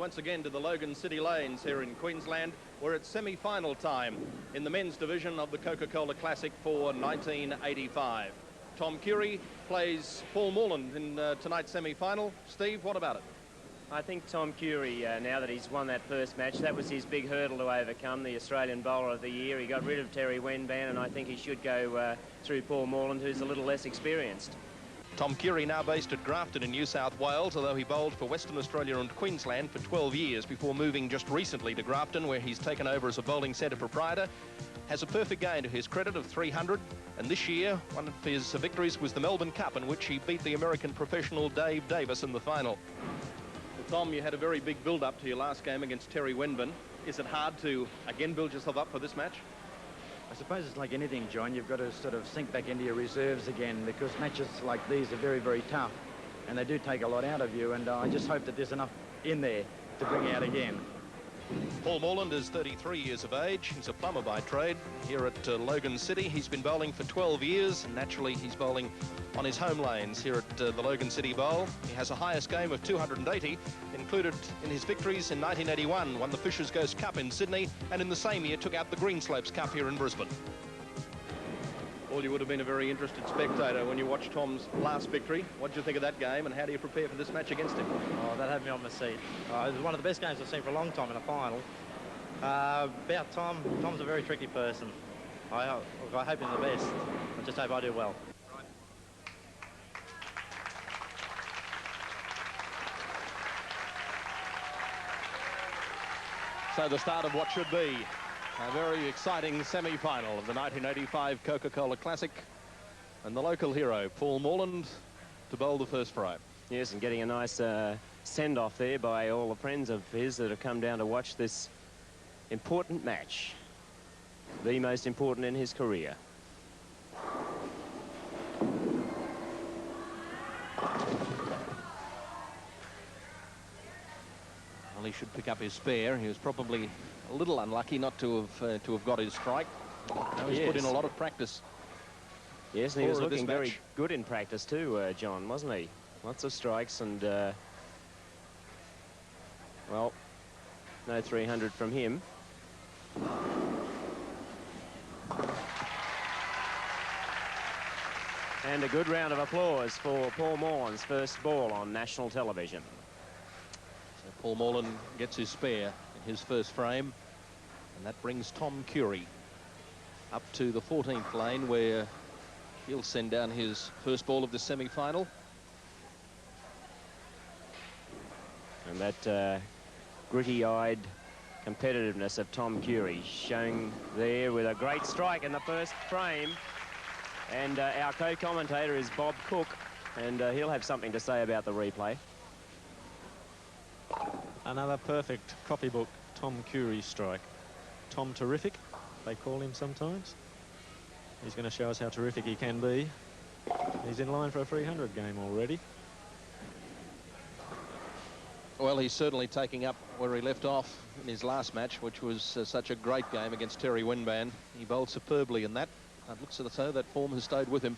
once again to the Logan City Lanes here in Queensland, where it's semi-final time in the men's division of the Coca Cola Classic for 1985. Tom Kury plays Paul Morland in tonight's semi-final. Steve, what about it? I think Tom Kury, now that he's won that first match, that was his big hurdle to overcome, the Australian Bowler of the Year. He got rid of Terry Wenban, and I think he should go through Paul Morland, who's a little less experienced. Tom Kury, now based at Grafton in New South Wales, although he bowled for Western Australia and Queensland for 12 years before moving just recently to Grafton, where he's taken over as a bowling centre proprietor. Has a perfect game to his credit of 300, and this year one of his victories was the Melbourne Cup, in which he beat the American professional Dave Davis in the final. Well, Tom, you had a very big build-up to your last game against Terry Wenban. Is it hard to again build yourself up for this match? I suppose it's like anything, John. You've got to sort of sink back into your reserves again, because matches like these are very, very tough, and they do take a lot out of you, and I just hope that there's enough in there to bring out again. Paul Morland is 33 years of age. He's a plumber by trade here at Logan City. He's been bowling for 12 years, and naturally he's bowling on his home lanes here at the Logan City Bowl. He has a highest game of 280, included in his victories in 1981, won the Fisher's Ghost Cup in Sydney, and in the same year took out the Greenslopes Cup here in Brisbane. Well, you would have been a very interested spectator when you watched Tom's last victory. What did you think of that game, and how do you prepare for this match against him? Oh, that had me on my seat. It was one of the best games I've seen for a long time in a final. About Tom, Tom's a very tricky person. I hope him the best. I just hope I do well. So the start of what should be a very exciting semi-final of the 1985 Coca Cola Classic, and the local hero, Paul Morland, to bowl the first frame. Yes, and getting a nice send-off there by all the friends of his that have come down to watch this important match, the most important in his career. Well, he should pick up his spare. He was probably a little unlucky not to have got his strike. He's put in a lot of practice. Yes, and he was looking very good in practice too, John, wasn't he? Lots of strikes, and well, no 300 from him. And a good round of applause for Paul Morland's first ball on national television. So Paul Morland gets his spare in his first frame, and that brings Tom Kury up to the 14th lane, where he'll send down his first ball of the semi-final. And that gritty-eyed competitiveness of Tom Kury showing there with a great strike in the first frame. And our co-commentator is Bob Cook, and he'll have something to say about the replay. Another perfect copybook Tom Kury strike. Tom Terrific, they call him sometimes. He's going to show us how terrific he can be. He's in line for a 300 game already. Well, he's certainly taking up where he left off in his last match, which was such a great game against Terry Wenban. He bowled superbly in that. It looks as though that form has stayed with him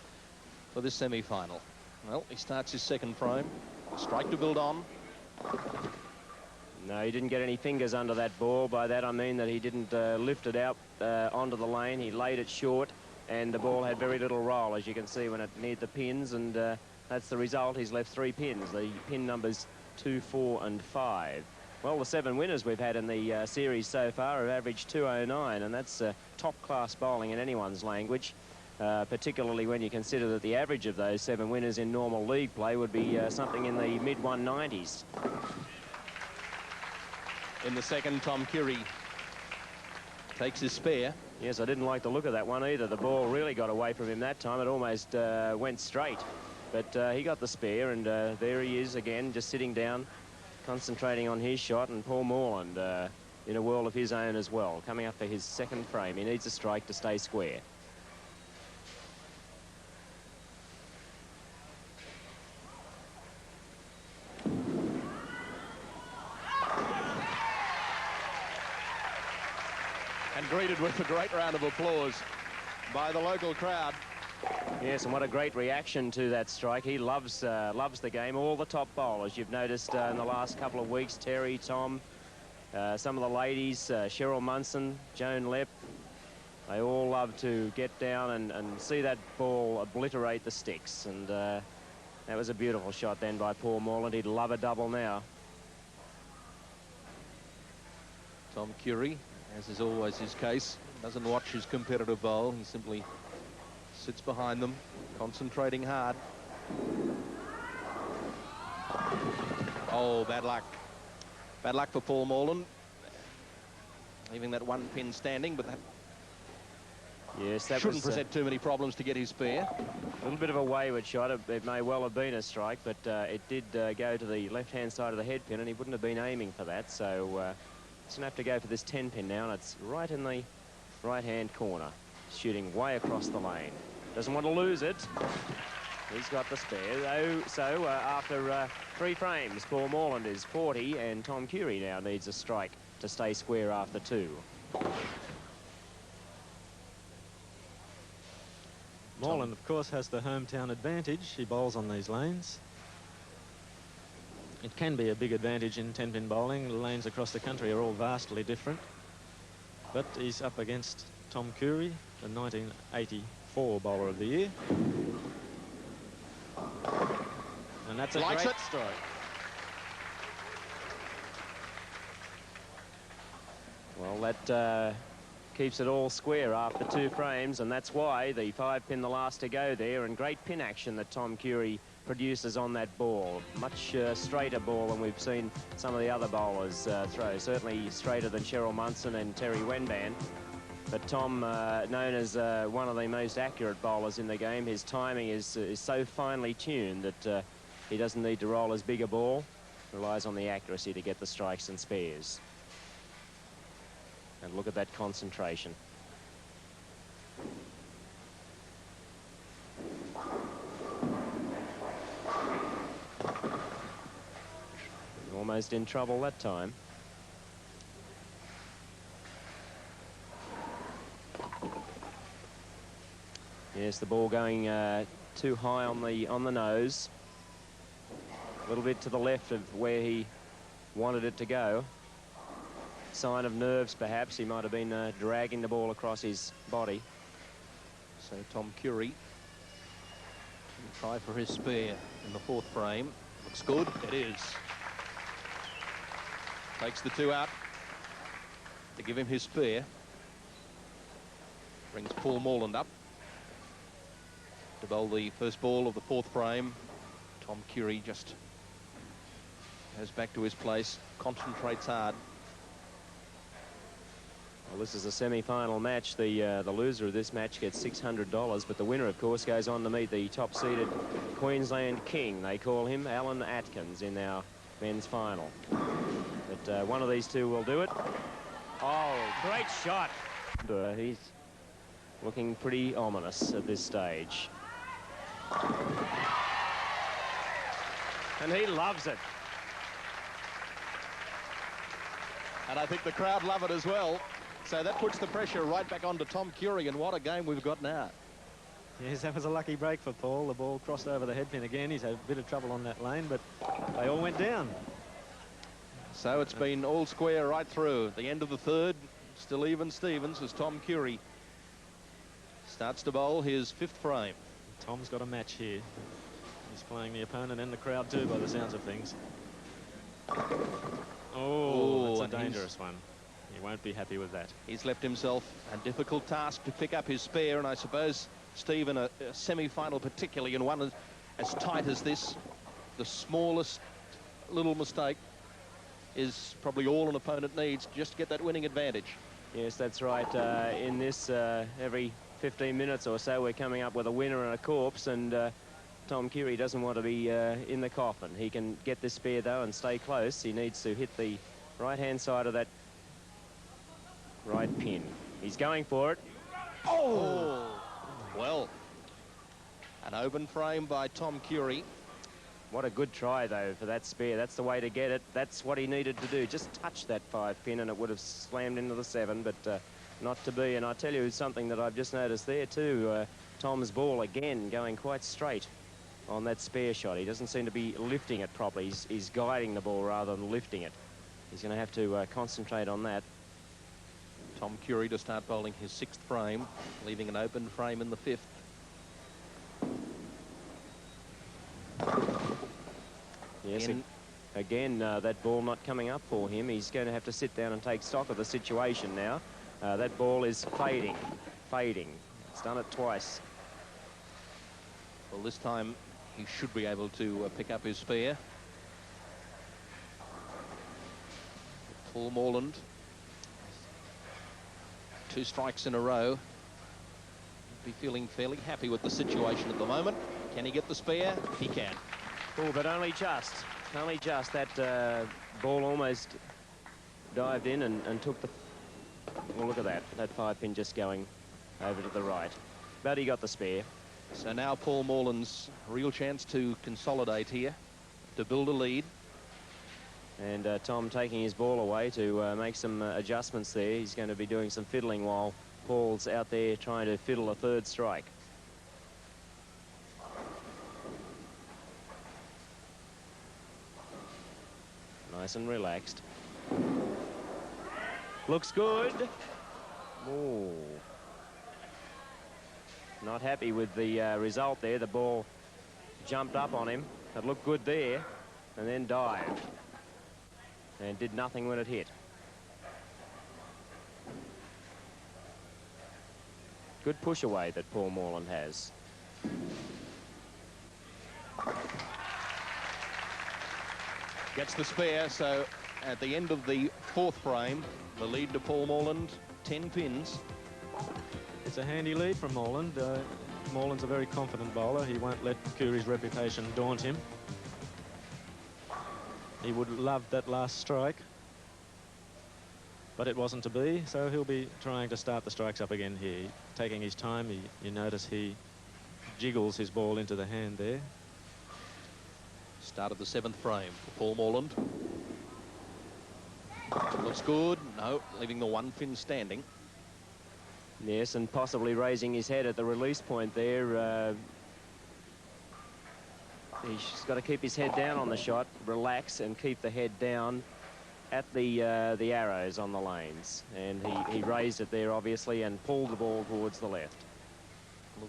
for this semi-final. Well, he starts his second frame. Strike to build on. No, he didn't get any fingers under that ball. By that I mean that he didn't lift it out onto the lane. He laid it short, and the ball had very little roll, as you can see, when it neared the pins, and that's the result. He's left 3 pins. The pin numbers 2, 4 and 5. Well, the 7 winners we've had in the series so far have averaged 209, and that's top-class bowling in anyone's language, particularly when you consider that the average of those 7 winners in normal league play would be something in the mid-190s. In the second, Tom Kury takes his spare. Yes, I didn't like the look of that one either. The ball really got away from him that time. It almost went straight. But he got the spare, and there he is again, just sitting down, concentrating on his shot. And Paul Morland in a world of his own as well, coming up for his second frame. He needs a strike to stay square. And greeted with a great round of applause by the local crowd. Yes, and what a great reaction to that strike. He loves the game. All the top bowlers, you've noticed in the last couple of weeks, Terry, Tom, some of the ladies, Cheryl Munson, Joan Lepp, they all love to get down and see that ball obliterate the sticks. And that was a beautiful shot then by Paul Morland. He'd love a double now. Tom Kury, as is always his case, doesn't watch his competitive bowl. He simply sits behind them, concentrating hard. Oh, bad luck. Bad luck for Paul Morland. Leaving that one pin standing, but that, yes, that shouldn't present too many problems to get his spare. A little bit of a wayward shot. It may well have been a strike, but it did go to the left-hand side of the head pin, and he wouldn't have been aiming for that. So he's going to have to go for this 10 pin now, and it's right in the right-hand corner, shooting way across the lane. Doesn't want to lose it. He's got the spare. So after 3 frames, Paul Morland is 40, and Tom Kury now needs a strike to stay square after 2. Morland, of course, has the hometown advantage. He bowls on these lanes. It can be a big advantage in 10-pin bowling. The lanes across the country are all vastly different. But he's up against Tom Kury, the 1984 bowler of the year. And that's a great strike. Well, that keeps it all square after 2 frames, and that's why the 5 pin, the last to go there, and great pin action that Tom Kury produces on that ball. Much straighter ball than we've seen some of the other bowlers throw. Certainly straighter than Cheryl Munson and Terry Wenban. But Tom, known as one of the most accurate bowlers in the game, his timing is so finely tuned that he doesn't need to roll as big a ball. Relies on the accuracy to get the strikes and spares. And look at that concentration. Almost in trouble that time. Yes, the ball going too high on the nose. A little bit to the left of where he wanted it to go. Sign of nerves, perhaps. He might have been dragging the ball across his body. So Tom Kury will try for his spare in the 4th frame. Looks good. It is. Takes the 2 out to give him his spare. Brings Paul Morland up to bowl the first ball of the 4th frame. Tom Kury just goes back to his place, concentrates hard. Well, this is a semi-final match. The loser of this match gets $600, but the winner, of course, goes on to meet the top-seeded Queensland King. They call him Alan Atkins in our men's final. But one of these two will do it. Oh, great shot. He's looking pretty ominous at this stage. And he loves it. And I think the crowd love it as well. So that puts the pressure right back onto Tom Kury, and what a game we've got now. Yes, that was a lucky break for Paul. The ball crossed over the head pin again. He's had a bit of trouble on that lane, but they all went down. So it's been all square right through. The end of the 3rd, still even Stevens as Tom Kury starts to bowl his 5th frame. Tom's got a match here. He's playing the opponent and the crowd too, by the sounds of things. Oh, that's a dangerous one. He won't be happy with that. He's left himself a difficult task to pick up his spare, and I suppose, Steve, in a semi-final particularly, in one as tight as this, the smallest little mistake is probably all an opponent needs just to get that winning advantage. Yes, that's right. In this, every 15 minutes or so, we're coming up with a winner and a corpse, and Tom Kury doesn't want to be in the coffin. He can get this spare, though, and stay close. He needs to hit the right-hand side of that right pin. He's going for it. Oh! Well, an open frame by Tom Kury. What a good try, though, for that spare. That's the way to get it. That's what he needed to do. Just touch that 5 pin and it would have slammed into the 7, but not to be. And I tell you something that I've just noticed there, too. Tom's ball again going quite straight on that spare shot. He doesn't seem to be lifting it properly. He's guiding the ball rather than lifting it. He's going to have to concentrate on that. Tom Kury to start bowling his 6th frame, leaving an open frame in the 5th. Yes, again, that ball not coming up for him. He's going to have to sit down and take stock of the situation now. That ball is fading. It's done it twice. Well, this time he should be able to pick up his spare. Paul Morland, 2 strikes in a row. Be feeling fairly happy with the situation at the moment. Can he get the spare? He can. Oh, but only just. That ball almost dived in and took the... Well, look at that. That 5-pin just going over to the right. But he got the spare. So now Paul Morland's real chance to consolidate here, to build a lead. And Tom taking his ball away to make some adjustments there. He's going to be doing some fiddling while Paul's out there trying to fiddle a 3rd strike. Nice and relaxed. Looks good. Oh. Not happy with the result there. The ball jumped up on him. It looked good there and then dived and did nothing when it hit. Good push away that Paul Morland has. Gets the spare, so at the end of the 4th frame, the lead to Paul Morland, 10 pins. It's a handy lead from Morland. Morland's a very confident bowler. He won't let Kury's reputation daunt him. He would love that last strike, but it wasn't to be, so he'll be trying to start the strikes up again here. Taking his time, you notice he jiggles his ball into the hand there. Start of the 7th frame for Paul Morland. Looks good. No, leaving the 1 pin standing. Yes, and possibly raising his head at the release point there. He's got to keep his head down on the shot, relax, and keep the head down at the arrows on the lanes. And he raised it there, obviously, and pulled the ball towards the left.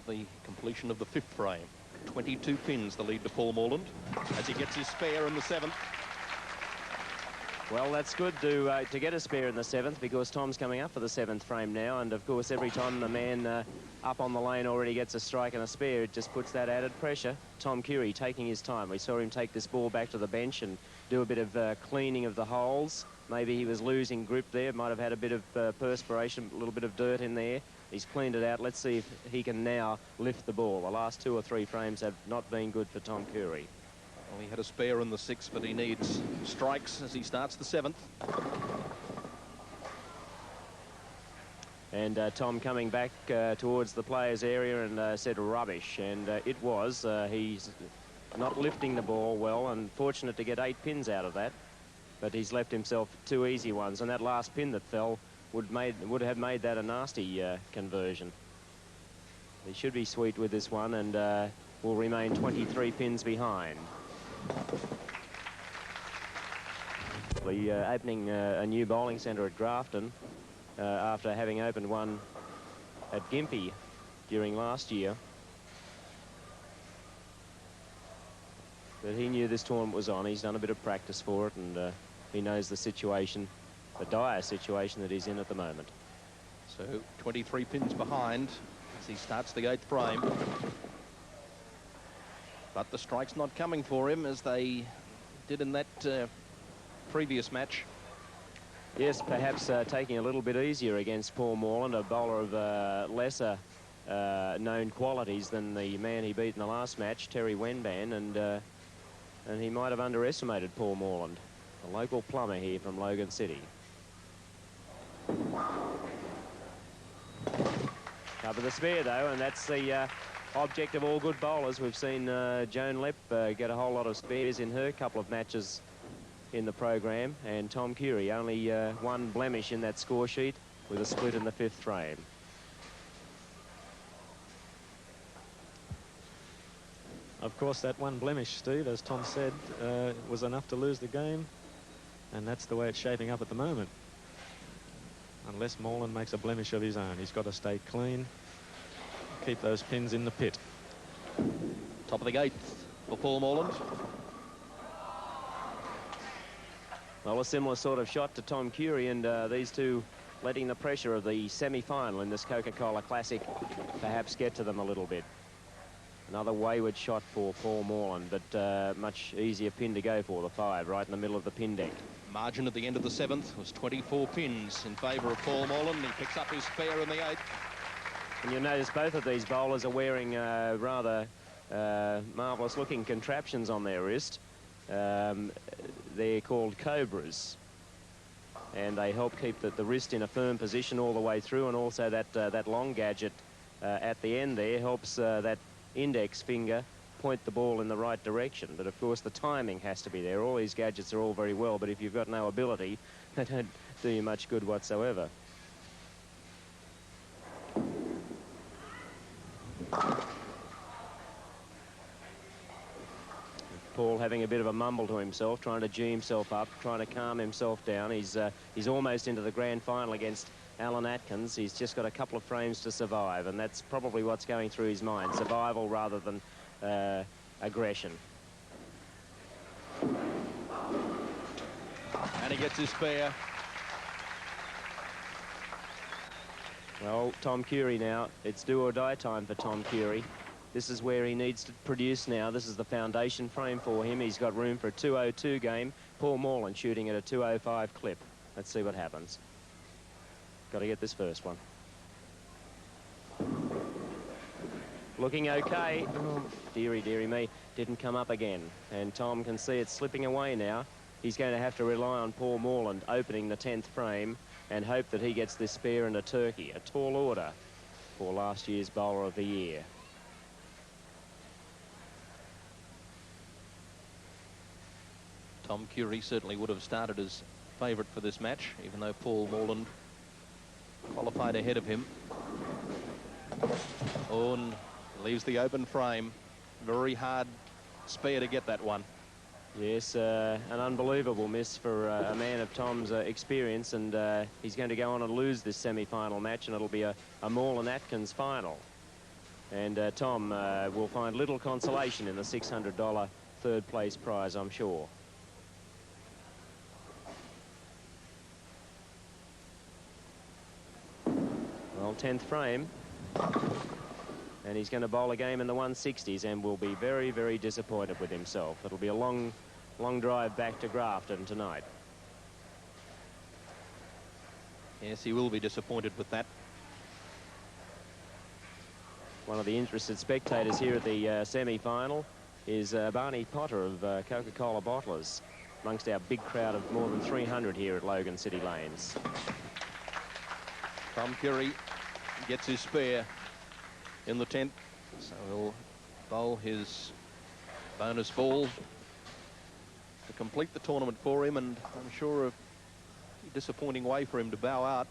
The completion of the 5th frame. 22 pins, the lead to Paul Morland, as he gets his spare in the 7th. Well, that's good to get a spare in the 7th, because Tom's coming up for the 7th frame now, and of course every time the man up on the lane already gets a strike and a spare, it just puts that added pressure. Tom Kury taking his time. We saw him take this ball back to the bench and do a bit of cleaning of the holes. Maybe he was losing grip there, might have had a bit of perspiration, a little bit of dirt in there. He's cleaned it out. Let's see if he can now lift the ball. The last 2 or 3 frames have not been good for Tom Kury. Well, he had a spare in the 6th, but he needs strikes as he starts the 7th. And Tom coming back towards the players' area and said rubbish. And it was. He's not lifting the ball well, and fortunate to get 8 pins out of that. But he's left himself 2 easy ones. And that last pin that fell would have made that a nasty conversion. He should be sweet with this one and will remain 23 pins behind. Opening a new bowling centre at Grafton after having opened one at Gympie during last year. But he knew this tournament was on. He's done a bit of practice for it, and he knows the situation, the dire situation that he's in at the moment. So 23 pins behind as he starts the 8th frame. But the strike's not coming for him as they did in that previous match. Yes, perhaps taking a little bit easier against Paul Morland, a bowler of lesser known qualities than the man he beat in the last match, Terry Wenban, and he might have underestimated Paul Morland, a local plumber here from Logan City. Cover the spare, though, and that's the object of all good bowlers. We've seen Joan Lepp get a whole lot of spares in her couple of matches in the program, and Tom Kury only 1 blemish in that score sheet with a split in the 5th frame. Of course, that one blemish, Steve, as Tom said, was enough to lose the game. And that's the way it's shaping up at the moment. Unless Morland makes a blemish of his own. He's got to stay clean, keep those pins in the pit. Top of the 8th for Paul Morland. Well, a similar sort of shot to Tom Kury, and these two letting the pressure of the semi-final in this Coca Cola Classic perhaps get to them a little bit. Another wayward shot for Paul Morland, but much easier pin to go for, the 5, right in the middle of the pin deck. Margin at the end of the 7th was 24 pins in favour of Paul Morland. He picks up his spare in the 8th. And you'll notice both of these bowlers are wearing rather marvellous looking contraptions on their wrist. They're called Cobras, and they help keep the wrist in a firm position all the way through, and also that long gadget at the end there helps that index finger point the ball in the right direction. But of course the timing has to be there. All these gadgets are all very well, but if you've got no ability, they don't do you much good whatsoever. Paul having a bit of a mumble to himself, trying to gee himself up, trying to calm himself down. He's almost into the grand final against Alan Atkins. He's just got a couple of frames to survive, and that's probably what's going through his mind. Survival rather than aggression. And he gets his spare. Well, Tom Kury now. It's do or die time for Tom Kury. This is where he needs to produce now. This is the foundation frame for him. He's got room for a 202 game. Paul Morland shooting at a 205 clip. Let's see what happens. Got to get this first one. Looking okay. Oh, dearie, dearie me. Didn't come up again. And Tom can see it's slipping away now. He's going to have to rely on Paul Morland opening the 10th frame and hope that he gets this spare in a turkey. A tall order for last year's bowler of the year. Tom Kury certainly would have started as favourite for this match, even though Paul Morland qualified ahead of him. And leaves the open frame. Very hard spare to get that one. Yes, an unbelievable miss for a man of Tom's experience, and he's going to go on and lose this semi-final match, and it'll be a Morland-Atkins final. And Tom will find little consolation in the $600 third place prize, I'm sure. Well, 10th frame. And he's going to bowl a game in the 160s and will be very, very disappointed with himself. It'll be a long drive back to Grafton tonight. Yes, he will be disappointed with that. One of the interested spectators here at the semi-final is Barney Potter of Coca-Cola Bottlers, amongst our big crowd of more than 300 here at Logan City Lanes. Tom Kury gets his spare in the 10th, so he'll bowl his bonus ball to complete the tournament for him, and I'm sure a disappointing way for him to bow out.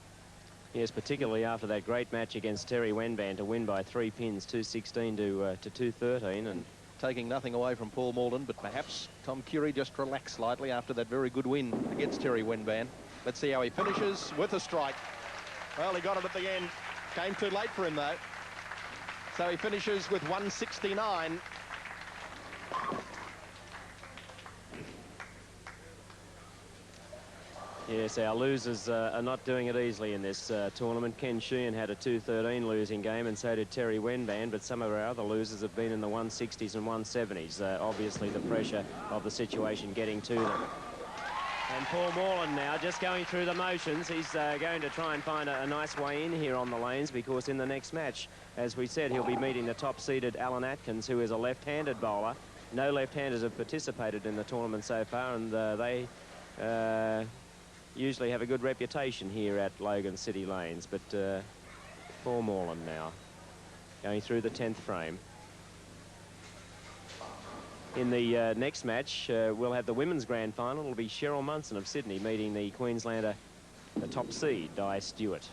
Yes, particularly after that great match against Terry Wenban to win by 3 pins, 216 to 213, and taking nothing away from Paul Morland, but perhaps Tom Kury just relaxed slightly after that very good win against Terry Wenban. Let's see how he finishes with a strike. Well, he got it at the end. Came too late for him, though. So he finishes with 169. Yes, our losers are not doing it easily in this tournament. Ken Sheehan had a 213 losing game, and so did Terry Wenban, but some of our other losers have been in the 160s and 170s. Obviously, the pressure of the situation getting to them. And Paul Morland now just going through the motions. He's going to try and find a nice way in here on the lanes, because in the next match, as we said, he'll be meeting the top-seeded Alan Atkins, who is a left-handed bowler. No left-handers have participated in the tournament so far, and they usually have a good reputation here at Logan City Lanes. But Paul Morland now going through the 10th frame. In the next match, we'll have the women's grand final. It'll be Cheryl Munson of Sydney meeting the Queenslander, the top seed, Di Stewart.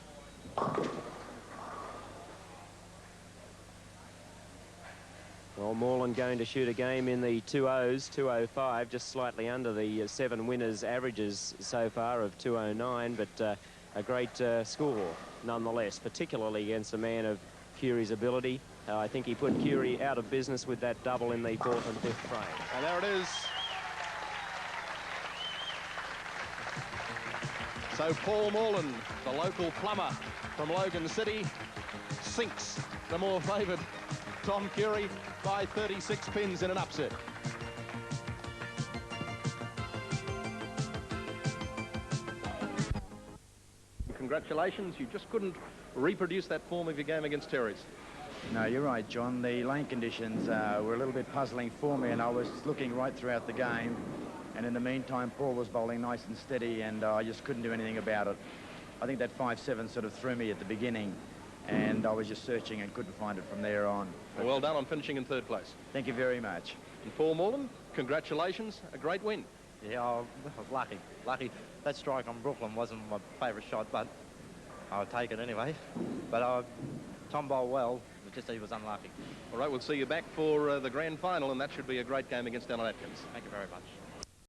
Well, Morland going to shoot a game in the 2.0s, 2.05, just slightly under the 7 winners' averages so far of 2.09, but a great score nonetheless, particularly against a man of Kury's ability. I think he put Kury out of business with that double in the 4th and 5th frame. And there it is. So Paul Morland, the local plumber from Logan City, sinks the more favoured Tom Kury by 36 pins in an upset. Congratulations, you just couldn't reproduce that form of your game against Terry's. No, you're right, John. The lane conditions were a little bit puzzling for me, and I was looking right throughout the game. And in the meantime, Paul was bowling nice and steady, and I just couldn't do anything about it. I think that 5-7 sort of threw me at the beginning, and I was just searching and couldn't find it from there on. But well done on finishing in 3rd place. thank you very much. And Paul Morland, congratulations, a great win. Yeah, I was lucky. Lucky. That strike on Brooklyn wasn't my favourite shot, but I'll take it anyway. But Tom bowled well, just he was unlucky. All right, we'll see you back for the grand final, and that should be a great game against Alan Atkins. Thank you very much.